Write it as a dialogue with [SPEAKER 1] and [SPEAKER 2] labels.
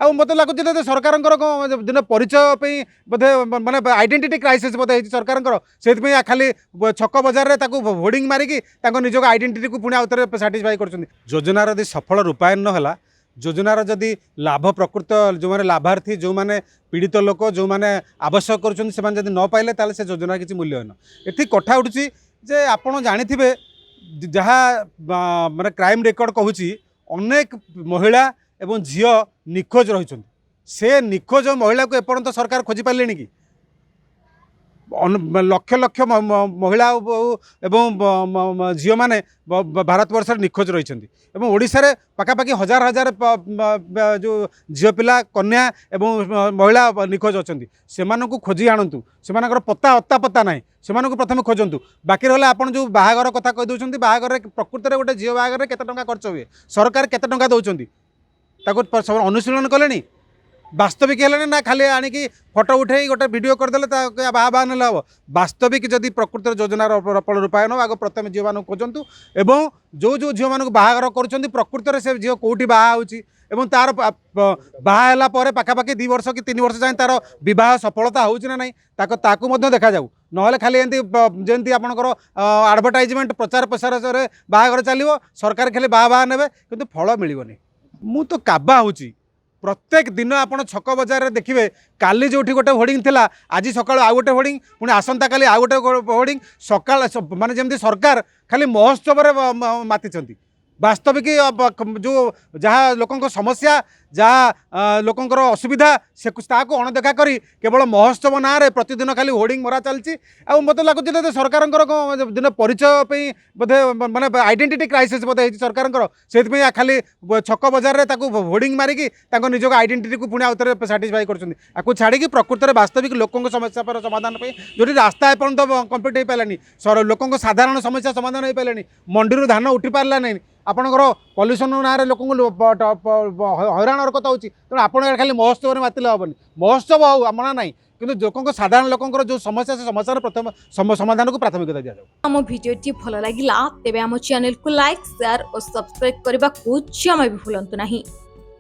[SPEAKER 1] आ मत लगुच सरकार दिन परिचय बोधे माने आइडेंटिटी क्राइसिस बोधे सरकार से खाली छक बजार में होर्डिंग मारिकी निज आइडेंटिटी को पुणी आउे साटिस्फाई कर योजनार यदि सफल रूपायन ना योजनार जदि लाभ प्रकृत जो मैंने लाभार्थी जो मैंने पीड़ित लोक जो मैंने आवश्यक कर न पाइले ताले से योजना किसी मूल्यहीन ये कथा उठुची जे आपण जानी जहाँ माने क्राइम रेकर्ड कहूँ अनेक महिला एवं झील निखोज रही से निखोज महिला को एपर्यंत सरकार खोजी पारे कि लक्ष लक्ष महिला एवं झील मैंने भारतवर्ष निखोज रही ओडिशा रे पाखापाखि हजार हजार जो झील पिला कन्या एवं महिला निखोज अच्छा से खोजी आणतु से पता अत्ता पता ना से प्रथम खोजतु बाकी रहा आपड़ जो बाहागर कथा कहीदे बाहागर प्रकृत में गोटे झील बाहागर केते टंका खर्च हुए सरकार केते टंका दौरान अनुशीलन कले वास्तविक है ना खाली आणिकी फोटो उठे गोटे वीडियो करदे बाहा बाहा ना हम वास्तविक जदि प्रकृत योजनार सफल रूपायन आग प्रथम झील मान खोजतु एवं जो जो झील मानक बाहागर कर प्रकृत में से झील कौटी बाहा होची एवं तार बाहा पाखापाखि 2 वर्ष कि 3 वर्ष जाए तार विवाह सफलता होना ना देखा जाऊ ना खाली जमी आपंकर आडभटाइजमेंट प्रचार प्रसार बाहागर चलो सरकार खाली बाहा बाहा ने कि फल मिलनी मु तो काबा हूँ प्रत्येक दिन आप छक बजार देखिए काली जो गोटे होर्डिंग थिला आज सकाळ आउ गोटे होर्डिंग पुणी आसंता काली आउ गोटे होर्डिंग सकाळ माने जमती सरकार खाली महोत्सव माति वास्तविक जो जहाँ लोकों समस्या जहाँ लोकों असुविधा से अणदेखा करी केवल महोत्सव ना रे प्रतिदिन खाली होर्डिंग मरा चलती आ मत लगुच सरकार दिन परिचय बोधे माने आइडेंटिटी क्राइसिस बोधे सरकार से खाली छक बजार में होर्डिंग मारिकी निज आइडेंटिटी को पुणी आउे साटिस्फाई कर छाड़ी प्रकृत में वास्तविक लोकों समस्या पर समाधान जो रास्ता एपर्यंत कम्प्लीट हो पारानी लोकों साधारण समस्या समाधान हो पारानी मंडी धान उठी पारा नहीं आपणकर पल्यूसन ना लोक हईराणर कथा होती तेणु आप खाली महोत्सव मातिले हेनी महोत्सव हो मना ना कि लोक साधारण लोक जो समस्या से समस्या प्रथम समाधान को प्राथमिकता दि जाए।
[SPEAKER 2] आम भिडियोटी भल लगा तेब आम चैनल को लाइक शेयर और सब्सक्राइब करने को जमा भी भूलु नहीं।